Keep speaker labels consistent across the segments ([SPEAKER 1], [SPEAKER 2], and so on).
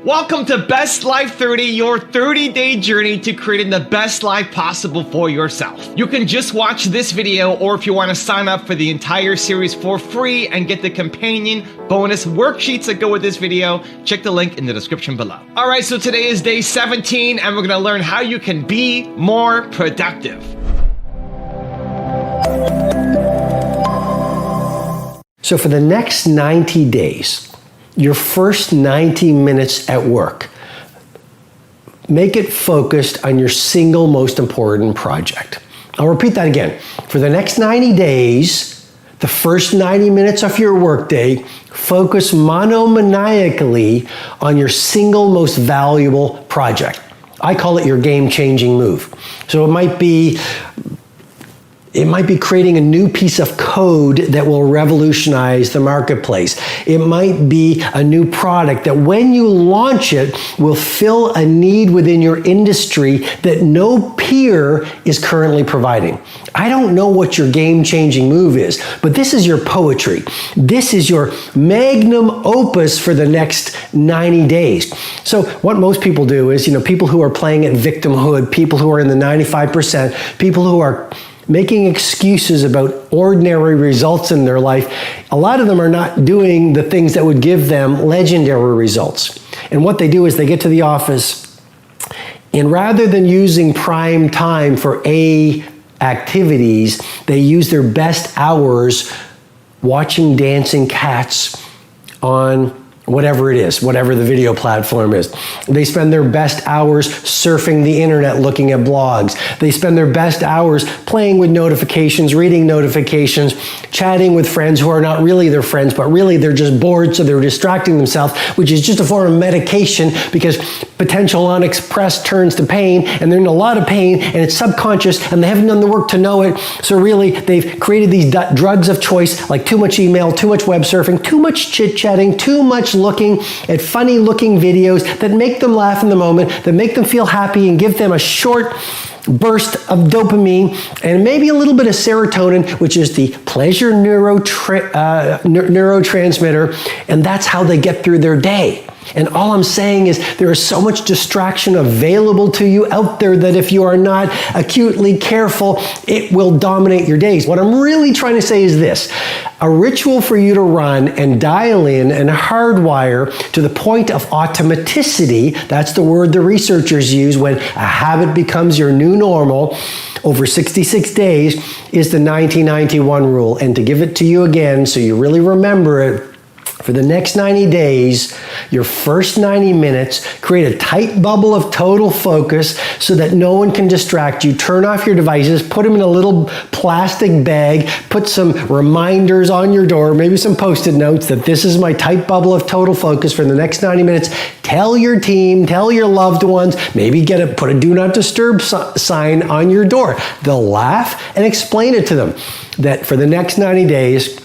[SPEAKER 1] Welcome to Best Life 30, your 30-day journey to creating the best life possible for yourself. You can just watch this video, or if you want to sign up for the entire series for free and get the companion bonus worksheets that go with this video, check the link in the description below. All right, so today is day 17, and we're going to learn how you can be more productive.
[SPEAKER 2] So for the next 90 days, your first 90 minutes at work, make it focused on your single most important project. I'll repeat that again. For the next 90 days, the first 90 minutes of your workday, focus monomaniacally on your single most valuable project. I call it your game-changing move. So it might be creating a new piece of code that will revolutionize the marketplace. It might be a new product that when you launch it will fill a need within your industry that no peer is currently providing. I don't know what your game-changing move is, but this is your poetry. This is your magnum opus for the next 90 days. So what most people do is, people who are playing at victimhood, people who are in the 95%, people who are making excuses about ordinary results in their life, a lot of them are not doing the things that would give them legendary results. And what they do is they get to the office, and rather than using prime time for A activities, they use their best hours watching dancing cats on whatever it is, whatever the video platform is. They spend their best hours surfing the internet, looking at blogs. They spend their best hours playing with notifications, reading notifications, chatting with friends who are not really their friends, but really they're just bored, so they're distracting themselves, which is just a form of medication because potential unexpressed turns to pain, and they're in a lot of pain, and it's subconscious, and they haven't done the work to know it. So really, they've created these drugs of choice, like too much email, too much web surfing, too much chit-chatting, too much looking at funny looking videos that make them laugh in the moment, that make them feel happy and give them a short burst of dopamine and maybe a little bit of serotonin, which is the pleasure neurotransmitter, and that's how they get through their day. And all I'm saying is there is so much distraction available to you out there that if you are not acutely careful, it will dominate your days. What I'm really trying to say is this: a ritual for you to run and dial in and hardwire to the point of automaticity, that's the word the researchers use when a habit becomes your new normal, over 66 days, is the 90-91 rule. And to give it to you again so you really remember it, for the next 90 days, your first 90 minutes, create a tight bubble of total focus so that no one can distract you. Turn off your devices, put them in a little plastic bag, put some reminders on your door, maybe some Post-it notes that this is my tight bubble of total focus for the next 90 minutes. Tell your team, tell your loved ones, maybe put a do not disturb sign on your door. They'll laugh, and explain it to them that for the next 90 days,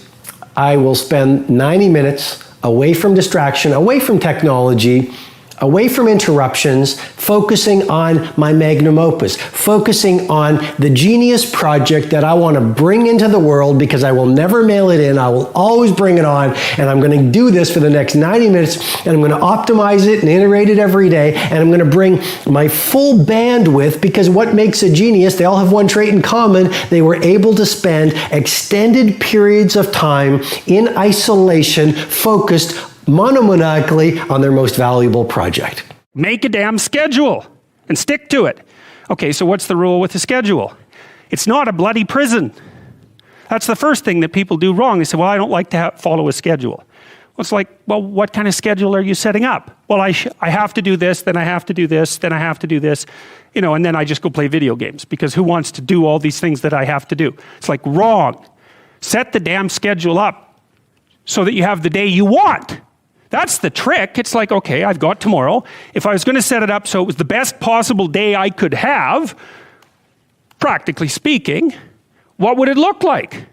[SPEAKER 2] I will spend 90 minutes away from distraction, away from technology, away from interruptions, focusing on my magnum opus, focusing on the genius project that I want to bring into the world because I will never mail it in. I will always bring it on, and I'm going to do this for the next 90 minutes, and I'm going to optimize it and iterate it every day, and I'm going to bring my full bandwidth, because what makes a genius, they all have one trait in common: they were able to spend extended periods of time in isolation, focused monomaniacally on their most valuable project.
[SPEAKER 3] Make a damn schedule and stick to it. Okay, so what's the rule with the schedule? It's not a bloody prison. That's the first thing that people do wrong. They say, well, I don't like to follow a schedule. Well, it's like, well, what kind of schedule are you setting up? Well, I have to do this, then I have to do this, then I have to do this, and then I just go play video games, because who wants to do all these things that I have to do? It's like, wrong. Set the damn schedule up so that you have the day you want. That's the trick. It's like, okay, I've got tomorrow. If I was going to set it up so it was the best possible day I could have, practically speaking, what would it look like?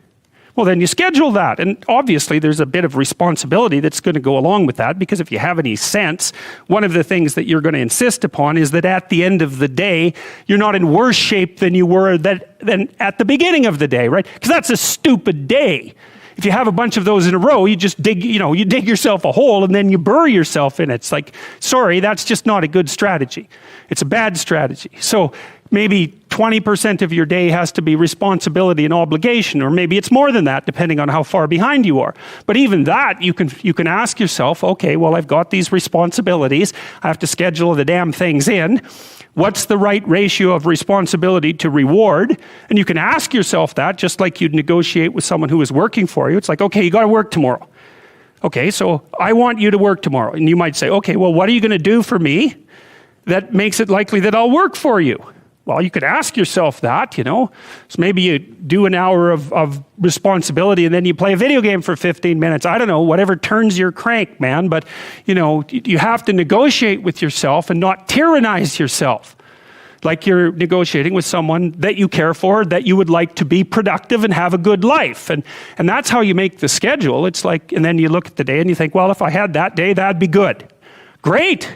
[SPEAKER 3] Well, then you schedule that. And obviously there's a bit of responsibility that's going to go along with that, because if you have any sense, one of the things that you're going to insist upon is that at the end of the day, you're not in worse shape than you were than at the beginning of the day, right? Because that's a stupid day. if you have a bunch of those in a row, you just dig, you dig yourself a hole and then you bury yourself in it. It's like, sorry, that's just not a good strategy. It's a bad strategy. So maybe 20% of your day has to be responsibility and obligation, or maybe it's more than that, depending on how far behind you are. But even that, you can ask yourself, okay, well, I've got these responsibilities. I have to schedule the damn things in. What's the right ratio of responsibility to reward? And you can ask yourself that, just like you'd negotiate with someone who is working for you. It's like, okay, you got to work tomorrow. Okay, so I want you to work tomorrow. And you might say, okay, well, what are you going to do for me that makes it likely that I'll work for you? Well, you could ask yourself that, So maybe you do an hour of responsibility and then you play a video game for 15 minutes. I don't know, whatever turns your crank, man. But, you have to negotiate with yourself and not tyrannize yourself. Like you're negotiating with someone that you care for, that you would like to be productive and have a good life. And that's how you make the schedule. It's like, and then you look at the day and you think, well, if I had that day, that'd be good. Great.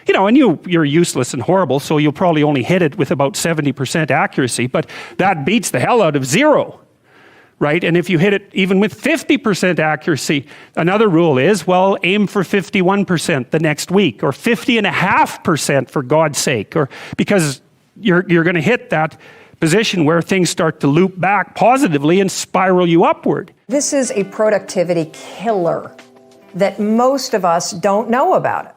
[SPEAKER 3] And you're useless and horrible, so you'll probably only hit it with about 70% accuracy, but that beats the hell out of 0, right? And if you hit it even with 50% accuracy, another rule is, well, aim for 51% the next week, or 50.5% for God's sake, or because you're going to hit that position where things start to loop back positively and spiral you upward.
[SPEAKER 4] This is a productivity killer that most of us don't know about.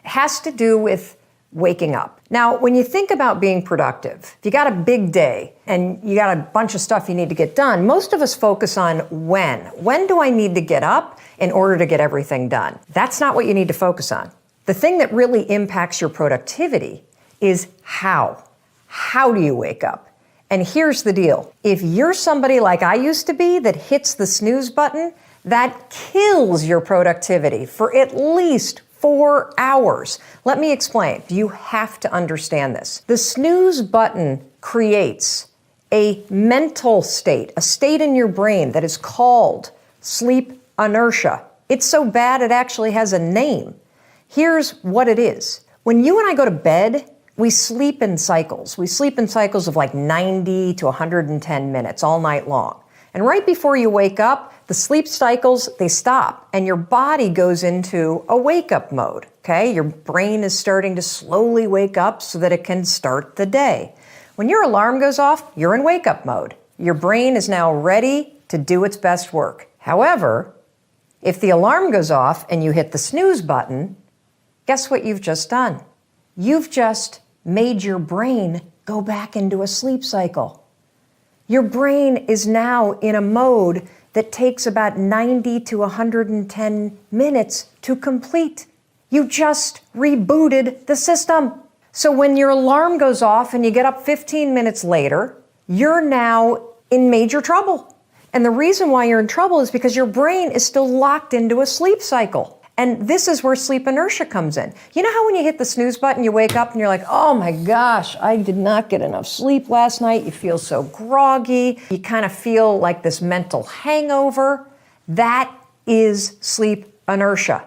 [SPEAKER 4] It has to do with waking up. Now, when you think about being productive, if you got a big day and you got a bunch of stuff you need to get done, most of us focus on when. When do I need to get up in order to get everything done? That's not what you need to focus on. The thing that really impacts your productivity is how. How do you wake up? And here's the deal. If you're somebody like I used to be that hits the snooze button, that kills your productivity for at least 4 hours. Let me explain. You have to understand this. The snooze button creates a mental state, a state in your brain that is called sleep inertia. It's so bad it actually has a name. Here's what it is. When you and I go to bed, we sleep in cycles. We sleep in cycles of like 90 to 110 minutes all night long. And right before you wake up, the sleep cycles, they stop and your body goes into a wake-up mode, okay? Your brain is starting to slowly wake up so that it can start the day. When your alarm goes off, you're in wake-up mode. Your brain is now ready to do its best work. However, if the alarm goes off and you hit the snooze button, guess what you've just done? You've just made your brain go back into a sleep cycle. Your brain is now in a mode that takes about 90 to 110 minutes to complete. You just rebooted the system. So when your alarm goes off and you get up 15 minutes later, you're now in major trouble. And the reason why you're in trouble is because your brain is still locked into a sleep cycle. And this is where sleep inertia comes in. You know how when you hit the snooze button, you wake up and you're like, oh my gosh, I did not get enough sleep last night. You feel so groggy. You kind of feel like this mental hangover. That is sleep inertia.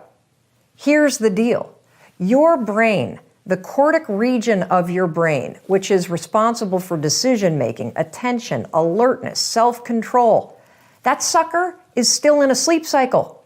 [SPEAKER 4] Here's the deal. Your brain, the cortic region of your brain, which is responsible for decision-making, attention, alertness, self-control, that sucker is still in a sleep cycle.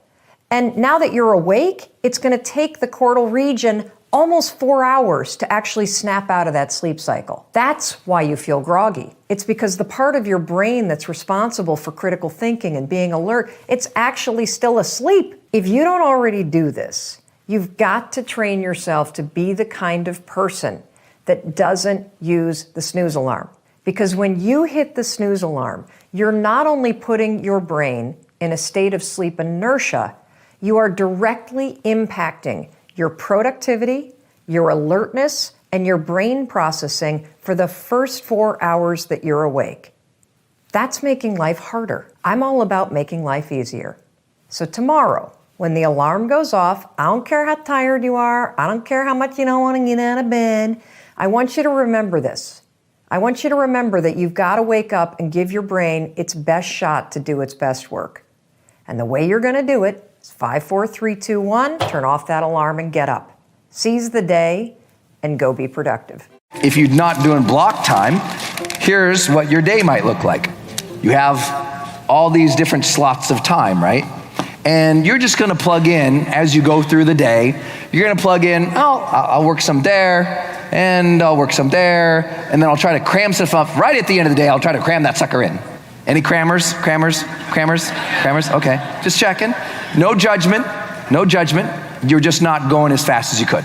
[SPEAKER 4] And now that you're awake, it's going to take the cortical region almost 4 hours to actually snap out of that sleep cycle. That's why you feel groggy. It's because the part of your brain that's responsible for critical thinking and being alert, it's actually still asleep. If you don't already do this, you've got to train yourself to be the kind of person that doesn't use the snooze alarm. Because when you hit the snooze alarm, you're not only putting your brain in a state of sleep inertia, you are directly impacting your productivity, your alertness, and your brain processing for the first 4 hours that you're awake. That's making life harder. I'm all about making life easier. So tomorrow, when the alarm goes off, I don't care how tired you are, I don't care how much you don't want to get out of bed, I want you to remember this. I want you to remember that you've got to wake up and give your brain its best shot to do its best work. And the way you're going to do it is 5, 4, 3, 2, 1, turn off that alarm and get up. Seize the day and go be productive.
[SPEAKER 5] If you're not doing block time, here's what your day might look like. You have all these different slots of time, right? And you're just gonna plug in as you go through the day. You're gonna plug in, I'll work some there, and I'll work some there, and then I'll try to cram stuff up. Right at the end of the day, I'll try to cram that sucker in. Any crammers? Okay, just checking. No judgment. You're just not going as fast as you could.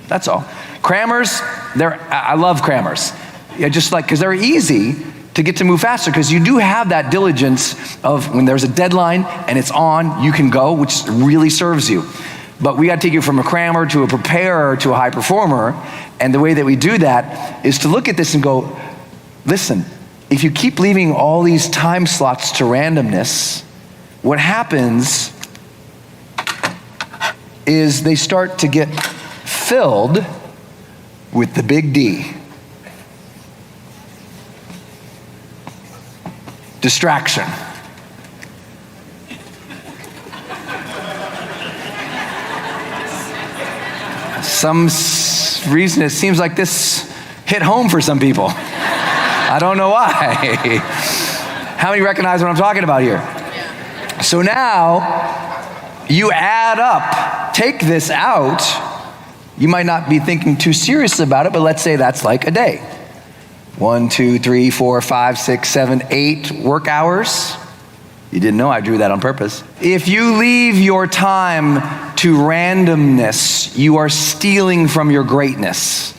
[SPEAKER 5] That's all. Crammers, I love crammers. Yeah, just like, because they're easy to get to move faster, because you do have that diligence of when there's a deadline and it's on, you can go, which really serves you. But we got to take you from a crammer to a preparer to a high performer. And the way that we do that is to look at this and go, listen, if you keep leaving all these time slots to randomness, what happens is they start to get filled with the big D. Distraction. Some reason it seems like this hit home for some people. I don't know why. How many recognize what I'm talking about here? So now you add up, take this out. You might not be thinking too seriously about it, but let's say that's like a day. 1, 2, 3, 4, 5, 6, 7, 8 work hours. You didn't know I drew that on purpose. If you leave your time to randomness, you are stealing from your greatness.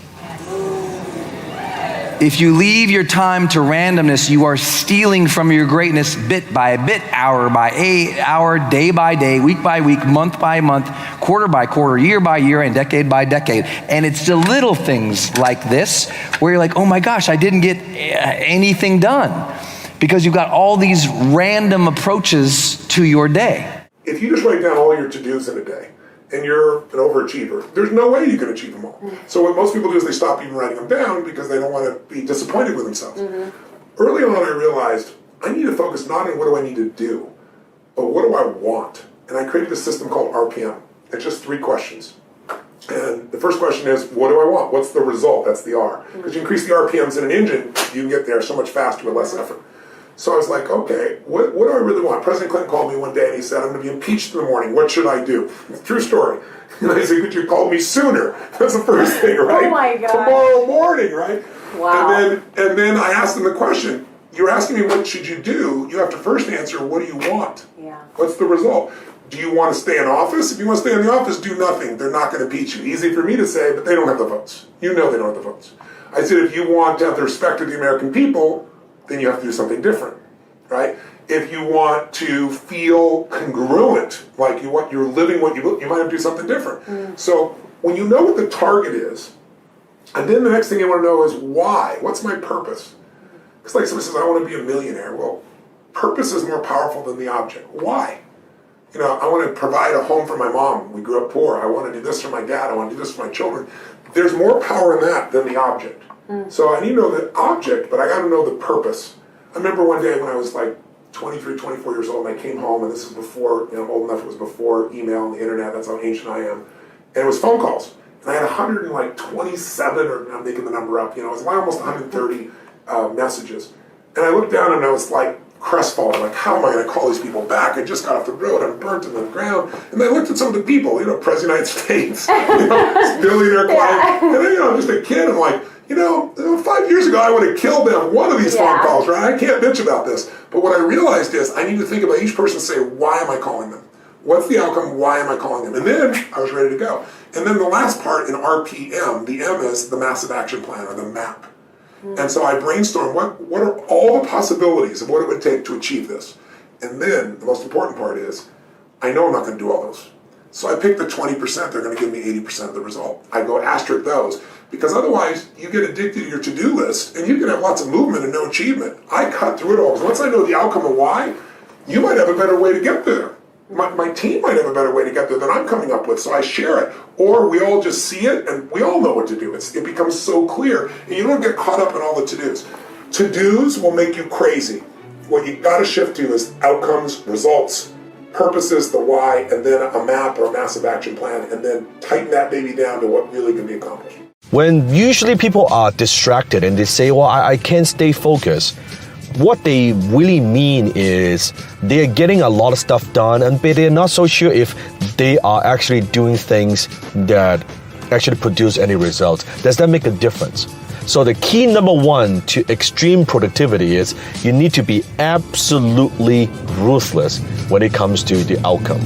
[SPEAKER 5] If you leave your time to randomness, you are stealing from your greatness bit by bit, hour by hour, day by day, week by week, month by month, quarter by quarter, year by year, and decade by decade. And it's the little things like this where you're like, oh my gosh, I didn't get anything done. Because you've got all these random approaches to your day.
[SPEAKER 6] If you just write down all your to-dos in a day, and you're an overachiever, there's no way you can achieve them all. So what most people do is they stop even writing them down because they don't want to be disappointed with themselves. Early on I realized I need to focus not on what do I need to do, but what do I want? And I created a system called RPM. It's just 3 questions. And the first question is, what do I want? What's the result? That's the R. Because you increase the RPMs in an engine, you can get there so much faster with less effort. So I was like, okay, what do I really want? President Clinton called me one day and he said, I'm going to be impeached in the morning. What should I do? True story. And I said, could you call me sooner? That's the first thing, right?
[SPEAKER 7] Oh my God.
[SPEAKER 6] Tomorrow morning, right?
[SPEAKER 7] Wow.
[SPEAKER 6] And then I asked him the question, you're asking me what should you do? You have to first answer, what do you want?
[SPEAKER 7] Yeah.
[SPEAKER 6] What's the result? Do you want to stay in office? If you want to stay in the office, do nothing. They're not going to impeach you. Easy for me to say, but they don't have the votes. You know they don't have the votes. I said, if you want to have the respect of the American people, then you have to do something different. Right? If you want to feel congruent, like you're living what you might have to do something different. So when you know what the target is, and then the next thing you want to know is why? What's my purpose? Because like somebody says, I want to be a millionaire. Well, purpose is more powerful than the object. Why? You know, I want to provide a home for my mom. We grew up poor. I want to do this for my dad. I want to do this for my children. There's more power in that than the object. So I need to know the object, but I got to know the purpose. I remember one day when I was like 23, 24 years old, and I came home, and this is before, I'm old enough, it was before email and the internet, that's how ancient I am, and it was phone calls. And I had 127, or I'm making the number up, it was like almost 130 messages. And I looked down and I was like crestfallen, like how am I going to call these people back? I just got off the road, I'm burnt to the ground. And I looked at some of the people, President of the United States, billionaire client, and then, I'm just a kid, I'm like, 5 years ago I would have killed them one of these phone calls, right? I can't bitch about this. But what I realized is I need to think about each person and say, why am I calling them? What's the outcome? Why am I calling them? And then I was ready to go. And then the last part in RPM, the M is the massive action plan or the MAP. And so I brainstormed what are all the possibilities of what it would take to achieve this. And then the most important part is I know I'm not going to do all those. So I picked the 20%, they're going to give me 80% of the result. I go asterisk those. Because otherwise, you get addicted to your to-do list, and you can have lots of movement and no achievement. I cut through it all, because once I know the outcome of why, you might have a better way to get there. My team might have a better way to get there than I'm coming up with, so I share it. Or we all just see it, and we all know what to do. It becomes so clear, and you don't get caught up in all the to-dos. To-dos will make you crazy. What you got to shift to is outcomes, results, purposes, the why, and then a map or a massive action plan, and then tighten that baby down to what really can be accomplished.
[SPEAKER 8] When usually people are distracted and they say, well, I can't stay focused.
[SPEAKER 7] what they really mean is they're getting a lot of stuff done, but they're not so sure if they are actually doing things that actually produce any results. Does that make a difference? So the key number one to extreme productivity is you need to be absolutely ruthless when it comes to the outcome.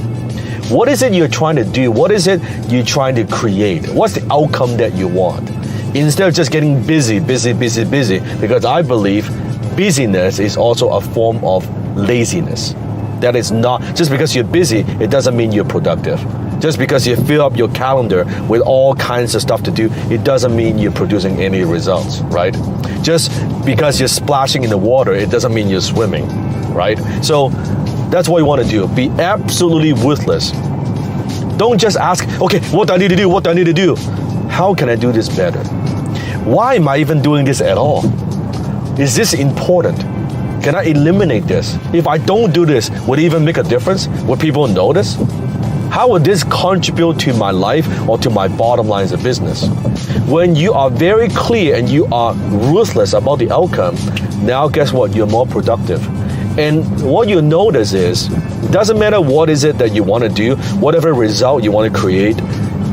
[SPEAKER 7] What is it you're trying to do? What is it you're trying to create? What's the outcome that you want? Instead of just getting busy, because I believe busyness is also a form of laziness. That is not, just because you're busy, it doesn't mean you're productive. Just because you fill up your calendar with all kinds of stuff to do, it doesn't mean you're producing any results, right? Just because you're splashing in the water, it doesn't mean you're swimming, right? So that's what you want to do. Be absolutely ruthless. Don't just ask, okay, what do I need to do? What do I need to do? How can I do this better? Why am I even doing this at all? Is this important? Can I eliminate this? If I don't do this, would it even make a difference? Would people notice? How would this contribute to my life or to my bottom line as a business? When you are very clear and you are ruthless about the outcome, now guess what? You're more productive. And what you notice is, it doesn't matter what is it that you want to do, whatever result you want to create,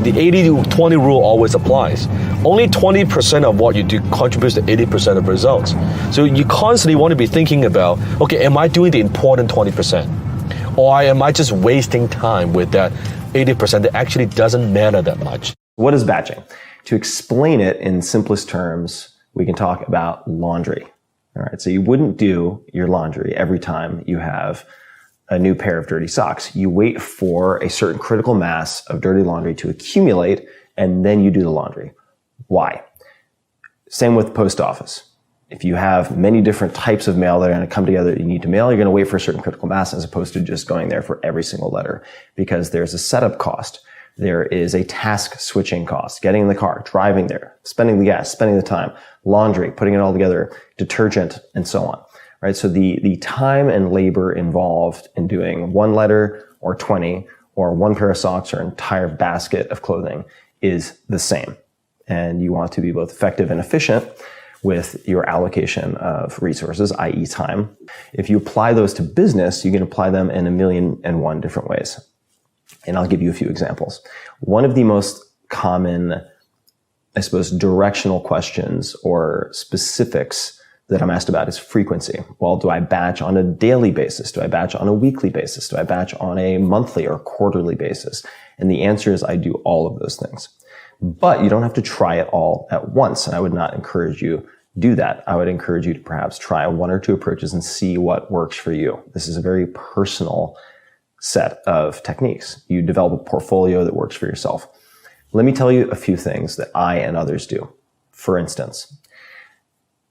[SPEAKER 7] the 80-20 rule always applies. Only 20% of what you do contributes to 80% of results. So you constantly want to be thinking about, okay, am I doing the important 20%? Or am I just wasting time with that 80% that actually doesn't matter that much?
[SPEAKER 8] What is batching? To explain it in simplest terms, we can talk about laundry. All right, so you wouldn't do your laundry every time you have a new pair of dirty socks. You wait for a certain critical mass of dirty laundry to accumulate, and then you do the laundry. Why? Same with the post office. If you have many different types of mail that are going to come together that you need to mail, you're going to wait for a certain critical mass as opposed to just going there for every single letter, because there's a setup cost. There is a task switching cost, getting in the car, driving there, spending the gas, spending the time, laundry, putting it all together, detergent, and so on. Right? So the time and labor involved in doing one letter or 20 or one pair of socks or an entire basket of clothing is the same. And you want to be both effective and efficient with your allocation of resources, i.e. time. If you apply those to business, you can apply them in 1,000,001 different ways. And I'll give you a few examples. One of the most common, I suppose, directional questions or specifics that I'm asked about is frequency. Well, do I batch on a daily basis? Do I batch on a weekly basis? Do I batch on a monthly or quarterly basis? And the answer is I do all of those things. But you don't have to try it all at once. And I would not encourage you do that. I would encourage you to perhaps try one or two approaches and see what works for you. This is a very personal set of techniques. You develop a portfolio that works for yourself. Let me tell you a few things that I and others do. For instance,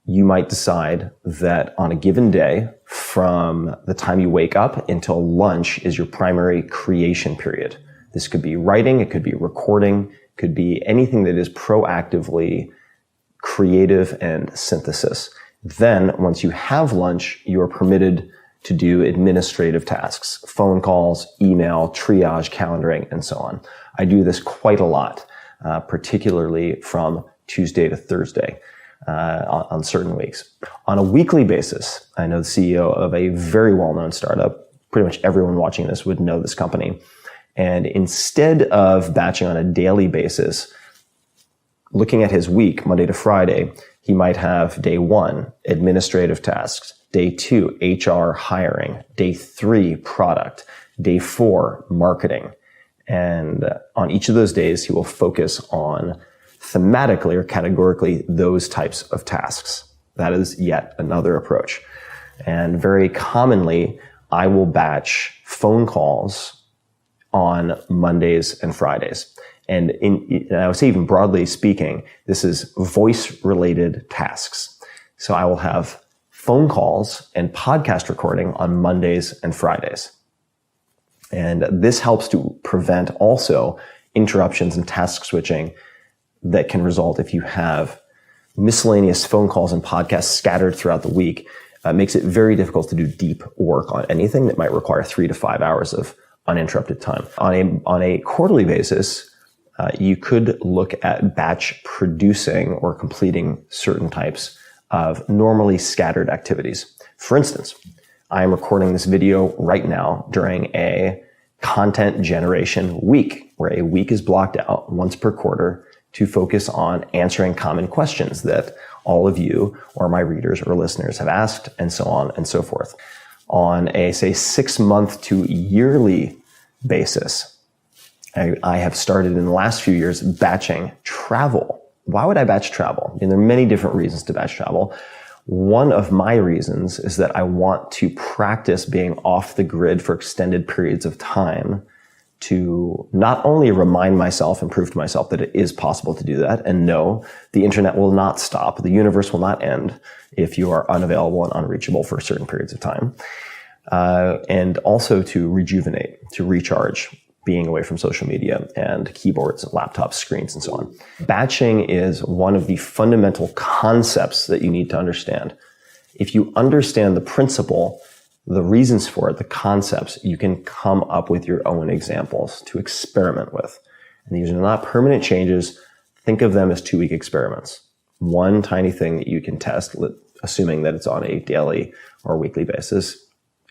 [SPEAKER 8] you might decide that on a given day, from the time you wake up until lunch is your primary creation period. This could be writing, it could be recording, it could be anything that is proactively creative and synthesis. Then, once you have lunch, you are permitted to do administrative tasks, phone calls, email, triage, calendaring, and so on. I do this quite a lot, particularly from Tuesday to Thursday. On certain weeks. On a weekly basis, I know the CEO of a very well-known startup, pretty much everyone watching this would know this company. And instead of batching on a daily basis, looking at his week, Monday to Friday, he might have day 1, administrative tasks, day 2, HR hiring, day 3, product, day 4, marketing. And on each of those days, he will focus on thematically or categorically those types of tasks. That is yet another approach. And very commonly, I will batch phone calls on Mondays and Fridays. And I would say even broadly speaking, this is voice-related tasks. So I will have phone calls and podcast recording on Mondays and Fridays. And this helps to prevent also interruptions and task switching that can result if you have miscellaneous phone calls and podcasts scattered throughout the week. Makes it very difficult to do deep work on anything that might require 3 to 5 hours of uninterrupted time. On a quarterly basis, you could look at batch producing or completing certain types of normally scattered activities. For instance, I am recording this video right now during a content generation week, where a week is blocked out once per quarter to focus on answering common questions that all of you or my readers or listeners have asked, and so on and so forth. On a, say, 6-month to yearly basis, I have started in the last few years batching travel. Why would I batch travel? And there are many different reasons to batch travel. One of my reasons is that I want to practice being off the grid for extended periods of time to not only remind myself and prove to myself that it is possible to do that, and no, the internet will not stop, the universe will not end if you are unavailable and unreachable for certain periods of time, and also to rejuvenate, to recharge, being away from social media and keyboards, laptops, screens, and so on. Batching is one of the fundamental concepts that you need to understand. If you understand the principle, the reasons for it, the concepts, you can come up with your own examples to experiment with. And these are not permanent changes. Think of them as 2-week experiments. One tiny thing that you can test, assuming that it's on a daily or weekly basis,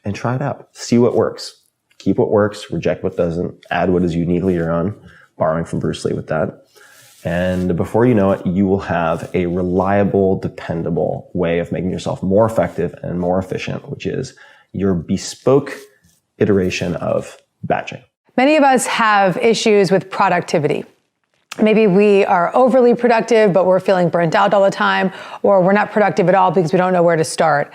[SPEAKER 8] and try it out. See what works. Keep what works, reject what doesn't, add what is uniquely your own, borrowing from Bruce Lee with that. And before you know it, you will have a reliable, dependable way of making yourself more effective and more efficient, which is your bespoke iteration of batching.
[SPEAKER 9] Many of us have issues with productivity. Maybe we are overly productive, but we're feeling burnt out all the time, or we're not productive at all because we don't know where to start.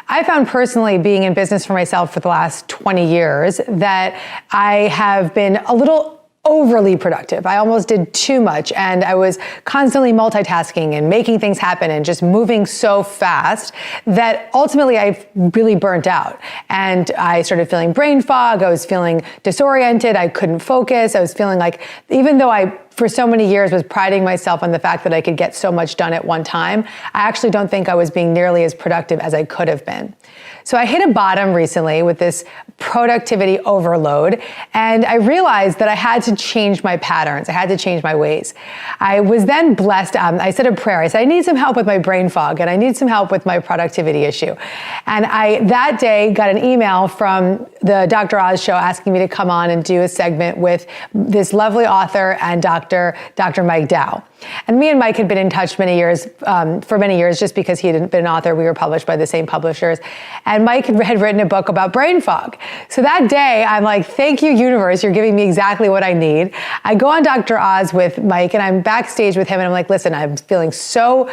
[SPEAKER 9] I found personally, being in business for myself for the last 20 years, that I have been a little overly productive. I almost did too much, and I was constantly multitasking and making things happen and just moving so fast that ultimately I really burnt out. And I started feeling brain fog. I was feeling disoriented. I couldn't focus. I was feeling like, even though I for so many years was priding myself on the fact that I could get so much done at one time, I actually don't think I was being nearly as productive as I could have been. So I hit a bottom recently with this productivity overload, and I realized that I had to change my patterns. I had to change my ways. I was then blessed. I said a prayer. I said, I need some help with my brain fog, and I need some help with my productivity issue. And I, that day, got an email from the Dr. Oz show asking me to come on and do a segment with this lovely author and Dr. Mike Dow. And me and Mike had been in touch for many years, just because he had been an author. We were published by the same publishers. And Mike had written a book about brain fog. So that day, I'm like, thank you, universe. You're giving me exactly what I need. I go on Dr. Oz with Mike, and I'm backstage with him, and I'm like, listen, I'm feeling so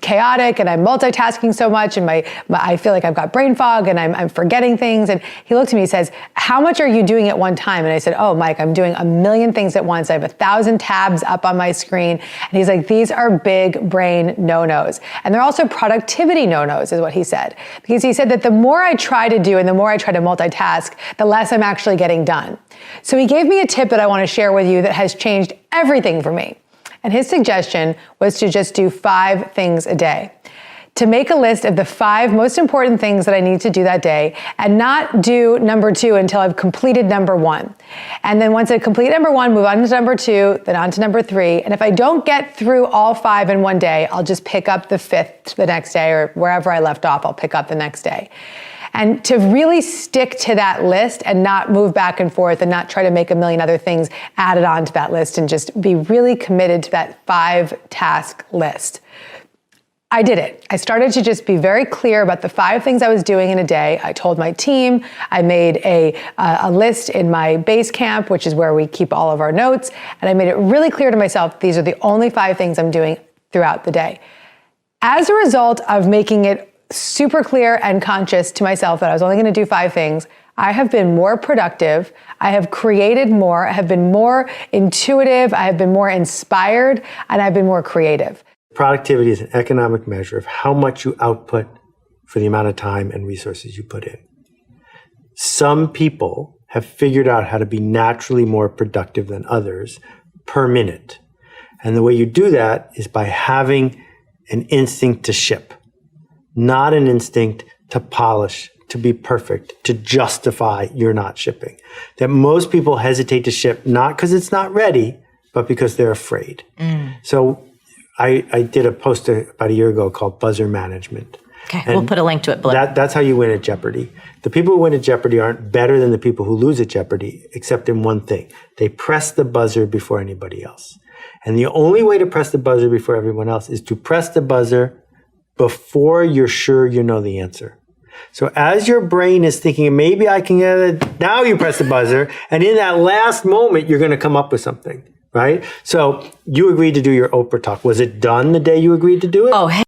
[SPEAKER 9] chaotic, and I'm multitasking so much, and I feel like I've got brain fog, and I'm forgetting things. And he looked at me and says, how much are you doing at one time? And I said, oh, Mike, I'm doing 1,000,000 things at once. I have 1,000 tabs up on my screen. And he's like, these are big brain no-nos. And they're also productivity no-nos, is what he said. Because he said that the more I try to do and the more I try to multitask, the less I'm actually getting done. So he gave me a tip that I want to share with you that has changed everything for me. And his suggestion was to just do 5 things a day. To make a list of the 5 most important things that I need to do that day, and not do number 2 until I've completed number 1. And then once I complete number 1, move on to number 2, then on to number 3. And if I don't get through all 5 in one day, I'll just pick up the 5th the next day, or wherever I left off, I'll pick up the next day. And to really stick to that list and not move back and forth and not try to make 1,000,000 other things added on to that list, and just be really committed to that 5-task list. I did it. I started to just be very clear about the 5 things I was doing in a day. I told my team. I made a list in my Basecamp, which is where we keep all of our notes. And I made it really clear to myself, these are the only 5 things I'm doing throughout the day. As a result of making it super clear and conscious to myself that I was only going to do 5 things, I have been more productive. I have created more. I have been more intuitive. I have been more inspired, and I've been more creative.
[SPEAKER 10] Productivity is an economic measure of how much you output for the amount of time and resources you put in. Some people have figured out how to be naturally more productive than others per minute. And the way you do that is by having an instinct to ship, not an instinct to polish, to be perfect, to justify you're not shipping. That most people hesitate to ship, not because it's not ready, but because they're afraid. So I did a post about a year ago called Buzzer Management.
[SPEAKER 11] Okay, we'll put a link to it below.
[SPEAKER 10] That's how you win at Jeopardy. The people who win at Jeopardy aren't better than the people who lose at Jeopardy, except in one thing. They press the buzzer before anybody else. And the only way to press the buzzer before everyone else is to press the buzzer before you're sure you know the answer. So as your brain is thinking, maybe I can get it, now you press the buzzer, and in that last moment, you're going to come up with something, right? So you agreed to do your Oprah talk. Was it done the day you agreed to do it?
[SPEAKER 11] Oh,